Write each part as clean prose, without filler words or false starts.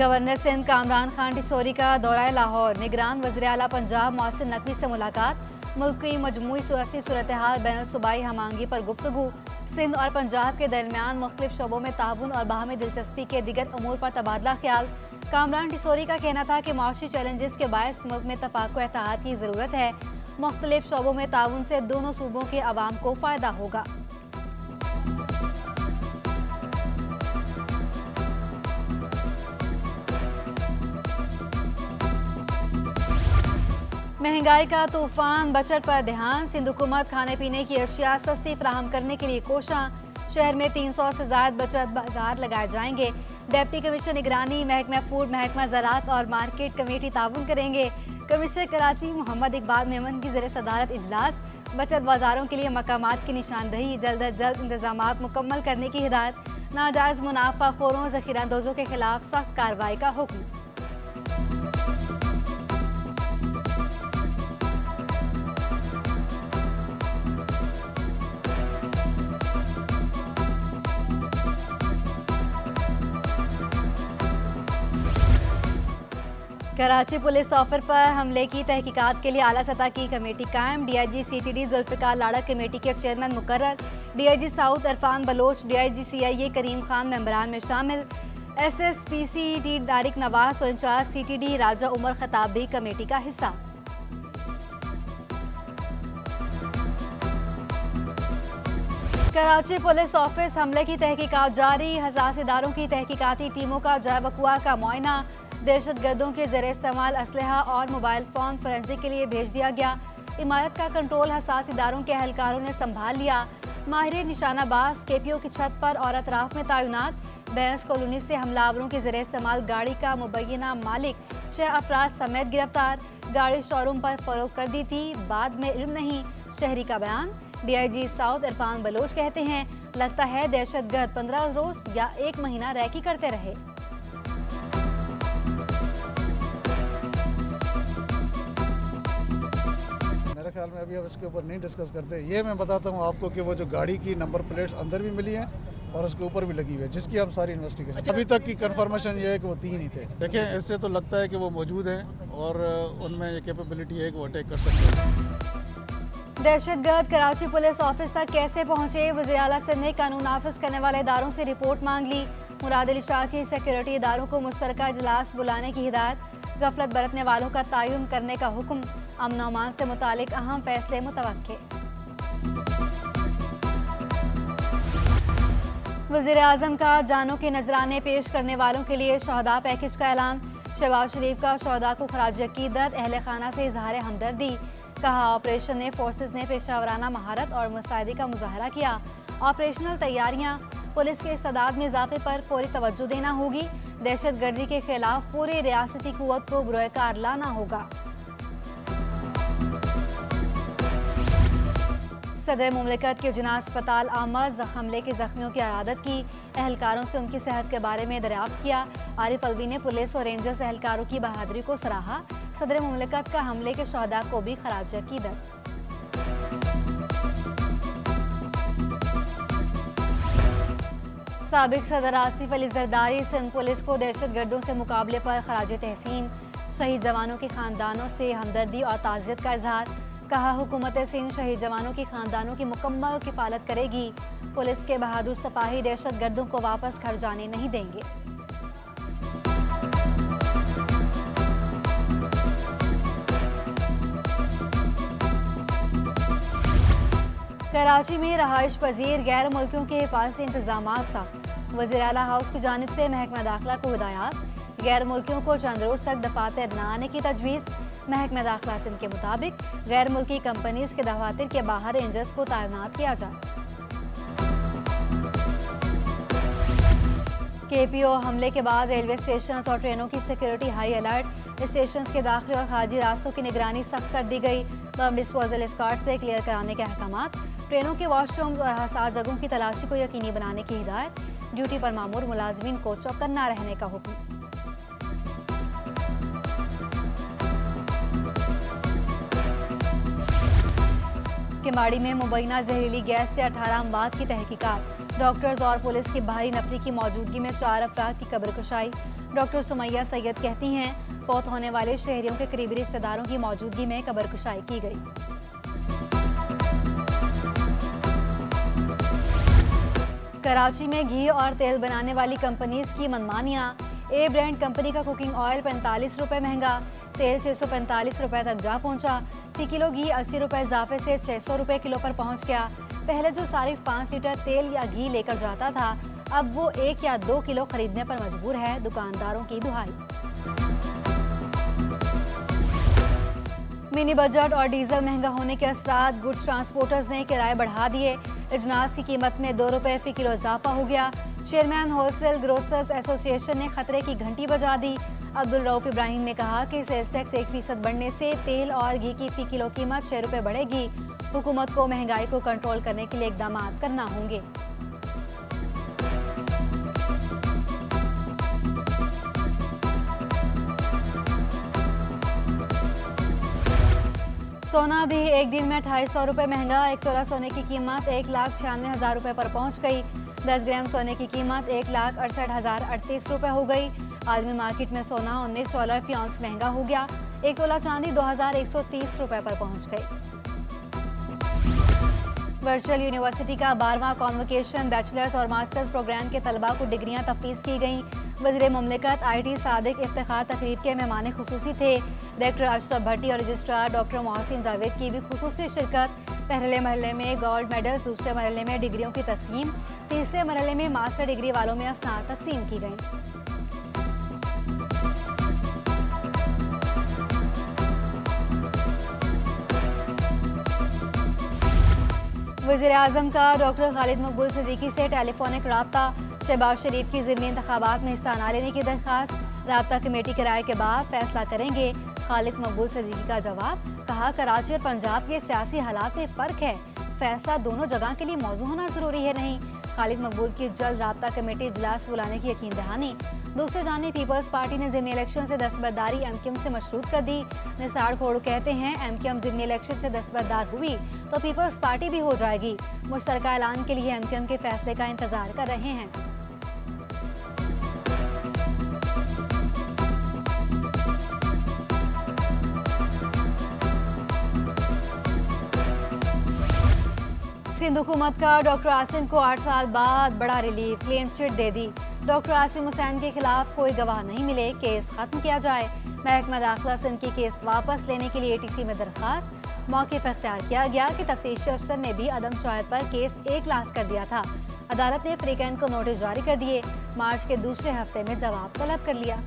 Governor Sindh Kamran Khan टिशोरी का दौरा लाहौर। निगरान वज़ीर आला पंजाब मोहसिन नकवी से मुलाकात। मुल्क की मजमूई सियासी सूरत हाल बैनुल सूबाई हमांगी पर गुफ्तगू। सिंध और पंजाब के दरमियान मुख्तलिफ शोबों में ताउन और बाहमी दिलचस्पी के दिगर अमूर पर तबादला ख्याल। कामरान टिशोरी का कहना था कि माशी चैलेंजेस के बायस मुल्क में तफाक व इत्तेहाद की ज़रूरत है। मुख्तलिफ शोबों में ताउन से दोनों सूबों के अवाम को फ़ायदा होगा। महंगाई का तूफान, बचत पर ध्यान। सिंध हुकूमत खाने पीने की अशिया सस्ती फराहम करने के लिए कोशां। शहर में 300 से ज़ायद बचत बाजार लगाए जाएंगे। डिप्टी कमिश्नर निगरानी, महकमा फूड, महकमा ज़राअत और मार्केट कमेटी ताउन करेंगे। कमिश्नर कराची मोहम्मद इकबाल मेमन की ज़ेर सदारत इजलास। बचत बाजारों के लिए मकामात की निशानदही, जल्द अज जल्द इंतजामात मुकम्मल करने की हिदायत। नाजायज़ मुनाफा खोरों, ज़ख़ीरांदोज़ों के खिलाफ सख्त कार्रवाई का हुक्म। कराची पुलिस ऑफिसर पर हमले की तहकीकात के लिए आला सतह की कमेटी कायम। DIG CTD जुल्फ़िकार लाड़ा कमेटी के चेयरमैन मुकर्रर। DIG south Irfan Baloch, DIG CIA Karim Khan मेंबरान में शामिल। SSPCT तारिक नवाज और इंचार्ज CTD राजा उमर खताब भी कमेटी का हिस्सा। कराची पुलिस ऑफिस हमले की तहकीकात जारी। हसास इदारों की तहकीकाती टीमों का जय बकुआ का मुआयना। दहशत गर्दों के ज़रिए इस्तेमाल असलहा और मोबाइल फ़ोन फोरेंसिक के लिए भेज दिया गया। इमारत का कंट्रोल हसास इदारों के अहलकारों ने संभाल लिया। माहिर निशानाबाज KPO की छत पर और अतराफ में तैनात। बैंस कॉलोनी से हमलावरों के ज़रिए इस्तेमाल गाड़ी का मुबैना मालिक 6 अफराद समेत गिरफ्तार। गाड़ी शोरूम पर फरोख्त कर दी थी, बाद में इल्म नहीं। शहरी का बयान। DIG साउथ इरफान बलोच कहते हैं, लगता है दहशतगर्द 15 रोज या 1 महीना रैकी करते रहे। मेरे ख्याल में अभी अब इसके ऊपर नहीं डिस्कस करते। ये मैं बताता हूँ आपको कि वो जो गाड़ी की नंबर प्लेट्स अंदर भी मिली हैं और उसके ऊपर भी लगी हुई है, जिसकी हम सारी इन्वेस्टिगेशन। अभी तक की कंफर्मेशन ये है कि वो 3 ही थे। देखें, इससे तो लगता है कि वो मौजूद हैं और उनमें ये कैपेबिलिटी है कि वो अटैक कर सकते हैं। दहशतगर्द कराची पुलिस ऑफिस तक कैसे पहुंचे? वज़ीर आला सिंध ने कानून नाफिज करने वाले इदारों से रिपोर्ट मांग ली। मुराद अली शाह की सिक्योरिटी इदारों को मुश्तरका इजलास बुलाने की हिदायत। गफलत बरतने वालों का तयन करने का हुक्म। अमन अमान से मुतालिक अहम फैसले मुतवक्के। वज़ीर आज़म का जानों के नजराने पेश करने वालों के लिए शहदा पैकेज का ऐलान। शहबाज शरीफ का शहदा को खराज अकीदत, अहले खाना से इजहार हमदर्दी। कहा, ऑपरेशन ने फोर्सेस ने पेशावराना महारत और मुस्तैदी का मुजाहरा किया। ऑपरेशनल तैयारियां, पुलिस के इस्तादाद में इजाफे पर फौरी तवज्जो देना होगी। दहशत गर्दी के खिलाफ पूरी रियासती कुव्वत को बुरोकार लाना होगा। सदर मुमलिकत के जिना अस्पताल आमद हमले के जख्मियों की अयादत की। एहलकारों से उनकी सेहत के बारे में दरियाफ्त किया। आरिफ अलवी ने पुलिस और रेंजर्स एहलकारों की बहादुरी को सराहा। सदर मुमलिकत का हमले के शहदा को भी खराज अकीदत। साबिक सदर आसिफ अली जरदारी सिंध पुलिस को दहशत गर्दों से मुकाबले पर खराज तहसीन। शहीद जवानों के खानदानों से हमदर्दी और ताज़ियत का इजहार। कहा, हुकूमत सिंध शहीद जवानों के खानदानों की मुकम्मल किफालत करेगी। पुलिस के बहादुर सिपाही दहशत गर्दों को वापस घर जाने नहीं देंगे। कराची में रहाइश पजीर गैर मुल्कियों के हिफाजती इंतजाम सख्त। वज़ीर आला हाउस की जानिब से महकमा दाखिला को हिदायत। गैर मुल्कियों को चंद रोज तक दफातर न आने की तजवीज़। महकमा दाखिला सिंध के मुताबिक गैर मुल्की कंपनीज के दफातर के बाहर रेंजर्स को तैनात किया जाए। KPO हमले के बाद रेलवे स्टेशन और ट्रेनों की सिक्योरिटी हाई अलर्ट। स्टेशन के दाखिले और खारजी रास्तों की निगरानी सख्त कर दी गई। बम डिस्पोजल स्क्वाड से क्लियर कराने के अहकामात। ट्रेनों के वॉशरूम और हसास जगहों की तलाशी को यकीनी बनाने की हिदायत। ड्यूटी पर मामूर मुलाजमीन को चौकन्ना रहने का हुक्म। किमाड़ी में मुबैना जहरीली गैस से 18 अमवात की तहकीकात। डॉक्टर्स और पुलिस की भारी नफरी की मौजूदगी में 4 अफराद की कब्र कुशाई। डॉक्टर सुमैया सैयद कहती हैं, फौत होने वाले शहरियों के करीबी रिश्तेदारों की मौजूदगी में कब्रकुशाई की गई। कराची में घी और तेल बनाने वाली कंपनीज की मनमानियां। ए ब्रांड कंपनी का कुकिंग ऑयल 45 रुपए महंगा, तेल 645 रुपए तक जा पहुंचा। फी किलो घी 80 रुपए इजाफे से 600 रुपए किलो पर पहुंच गया। पहले जो सारिफ 5 लीटर तेल या घी लेकर जाता था, अब वो 1 या 2 किलो खरीदने पर मजबूर है। दुकानदारों की दुहाई। मिनी बजट और डीजल महंगा होने के असरात। गुड्स ट्रांसपोर्टर्स ने किराए बढ़ा दिए। इजनास की कीमत में 2 रुपए फी किलो इजाफा हो गया। चेयरमैन होलसेल ग्रोसर्स एसोसिएशन ने खतरे की घंटी बजा दी। अब्दुल रऊफ इब्राहिम ने कहा कि सेल्स टैक्स 1% बढ़ने से तेल और घी की फी किलो कीमत 6 रुपए बढ़ेगी। हुकूमत को महंगाई को कंट्रोल करने के लिए इकदाम करना होंगे। सोना भी एक दिन में 250 रुपए महंगा। 1 तोला सोने की कीमत 1,96,000 रुपए पर पहुंच गई। 10 ग्राम सोने की कीमत 1,68,038 रुपए हो गई। आलमी मार्केट में सोना $19 फी औंस महंगा हो गया। 1 तोला चांदी 2,130 रुपए पर पहुंच गई। वर्चुअल यूनिवर्सिटी का 12वां कॉन्वोकेशन बैचलर्स और मास्टर्स प्रोग्राम के तलबा को डिग्रियां तफवीज़ की गईं। वज़ीर मुमलिकत IT सादिक इफ्तिखार तकरीब के मेहमान खुसूसी थे। डायरेक्टर अशरफ भट्टी और रजिस्ट्रार डॉक्टर मोहसिन जावेद की भी खुसूसी शिरकत। पहले मरहले में गोल्ड मेडल्स, दूसरे मरहले में डिग्रियों की तकसीम, तीसरे मरहले में मास्टर डिग्री वालों में असनाद तकसीम की गई। वज़ीर आज़म का डॉक्टर खालिद मकबूल सिद्दीकी से टेलीफोनिक राब्ता। शहबाज शरीफ की ज़िमनी इंतखाबात में हिस्सा न लेने की दरख्वास्त। राब्ता कमेटी की राय के बाद फैसला करेंगे। खालिद मकबूल सिद्दीकी का जवाब, कहा कराची और पंजाब के सियासी हालात में फ़र्क है, फैसला दोनों जगह के लिए मौजू होना ज़रूरी है नहीं। खालिद मकबूल की जल्द राब्ता कमेटी इजलास बुलाने की यकीन दहानी। दूसरी जानिब पीपल्स पार्टी ने ज़िमनी इलेक्शन से दस्तबरदारी MQM से मशरूत कर दी। निसार खोड़ू कहते हैं, MQM ज़िमनी इलेक्शन से दस्तबरदार हुई तो पीपल्स पार्टी भी हो जाएगी। मुश्तरका ऐलान के लिए MQM के फैसले का इंतजार कर रहे हैं। सिंध हुकूमत का डॉक्टर आसिम को 8 साल बाद बड़ा रिलीफ, क्लीन चिट दे दी। डॉक्टर आसिम हुसैन के खिलाफ कोई गवाह नहीं मिले, केस खत्म किया जाए। महकमा दाखिला सिंध की केस वापस लेने के लिए ATC में दरखास्त। मौक़िफ़ इख्तियार किया गया कि तफ्तीशी अफसर ने भी अदम शहादत पर केस A क्लास कर दिया था। अदालत ने फ्रीकैन को नोटिस जारी कर दिए। मार्च के दूसरे हफ्ते में जवाब तलब कर लिया।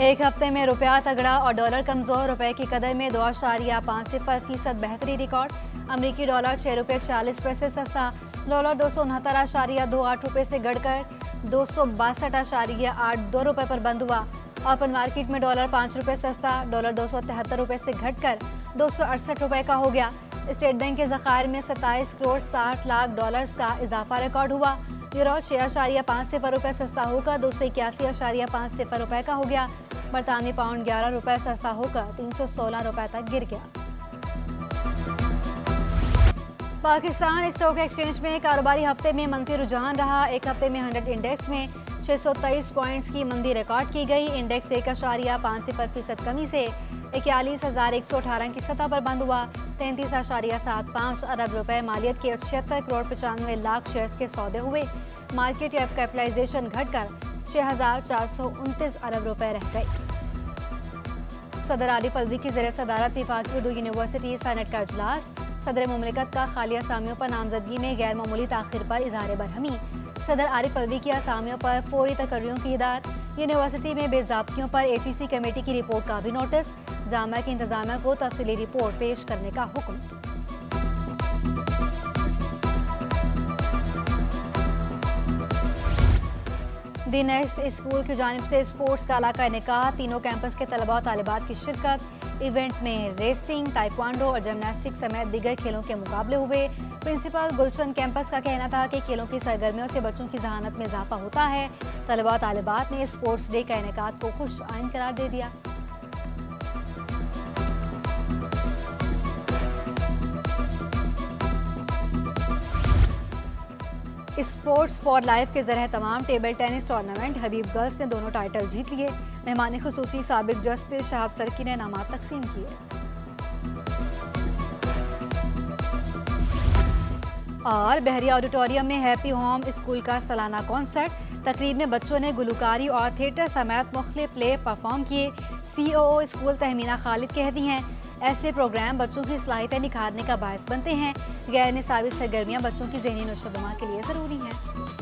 एक हफ्ते में रुपया तगड़ा और डॉलर कमजोर। रुपए की कदर में 2.50% बेहतरी रिकॉर्ड। अमरीकी डॉलर 6 रुपये 40 पैसे सस्ता। डॉलर 269.28 रुपये से बढ़कर 262.82 रुपये पर बंद हुआ। ओपन मार्केट में डॉलर 5 रुपये सस्ता। डॉलर 273 रुपये से घटकर 268 रुपये का हो गया। स्टेट बैंक के ज़खायर में 27 करोड़ 60 लाख डॉलर्स का इजाफा रिकॉर्ड हुआ। यूरो 6.50 रुपये सस्ता होकर 281.50 रुपये का हो गया। बरतानी पाउंड 11 रुपये सस्ता होकर 316 रुपये तक गिर गया। पाकिस्तान स्टॉक एक्सचेंज में कारोबारी हफ्ते में मंफी रुझान रहा। एक हफ्ते में 100 इंडेक्स में 623 पॉइंट्स की मंदी रिकॉर्ड की गई। इंडेक्स 1.5% कमी से 41,118 की सतह पर बंद हुआ। 33.75 अरब रुपए मालियत के 76 करोड़ 95 लाख शेयर्स के सौदे हुए। मार्केट कैपिटलाइजेशन घटकर 6,429 अरब रुपए रह गए। सदर आरिफ अलवी की ज़ेर सदारत वफाकी उर्दू यूनिवर्सिटी सेनेट का इजलास। सदर मुमलिकत का खाली असामियों पर नामजदगी में गैर मामूली ताख़िर पर इजहार बरहमी। सदर आरिफ अलवी की असामियों पर फौरी तकर्रियों की हिदायत। यूनिवर्सिटी में बेज़ाब्तियों पर ATC कमेटी की रिपोर्ट का भी नोटिस। जामिया की इंतजामिया को तफसीली रिपोर्ट पेश करने का हुक्म। दी नेक्स्ट स्कूल की जानिब से स्पोर्ट्स गाला का इनेकाह। तीनों कैंपस के तलबा और तालिबात की शिरकत। इवेंट में रेसिंग, ताइक्वांडो और जिमनास्टिक समेत दीगर खेलों के मुकाबले हुए। प्रिंसिपल गुलशन कैंपस का कहना था कि खेलों की सरगर्मियों से बच्चों की जहानत में इजाफा होता है। तलबा और तालिबात ने स्पोर्ट्स डे का इनेकाह को खुश आइन करार दे दिया। स्पोर्ट्स फॉर लाइफ के ज़रिए तमाम टेबल टेनिस टूर्नामेंट हबीब गर्ल्स ने दोनों टाइटल जीत लिए। मेहमान खुसूसी साबिक जस्टिस शहाब सरकी ने इनामात तकसीम किए। और बहरिया ऑडिटोरियम में हैप्पी होम स्कूल का सालाना कॉन्सर्ट। तकरीब में बच्चों ने गुलकारी और थिएटर समेत मुख्तलिफ प्ले परफॉर्म किए। COO स्कूल तहमीना खालिद कहती हैं, ऐसे प्रोग्राम बच्चों की सलाहियतें निखारने का बायस बनते हैं। गैर निसाबी सरगर्मियाँ बच्चों की ज़हनी नशोनुमा के लिए ज़रूरी हैं।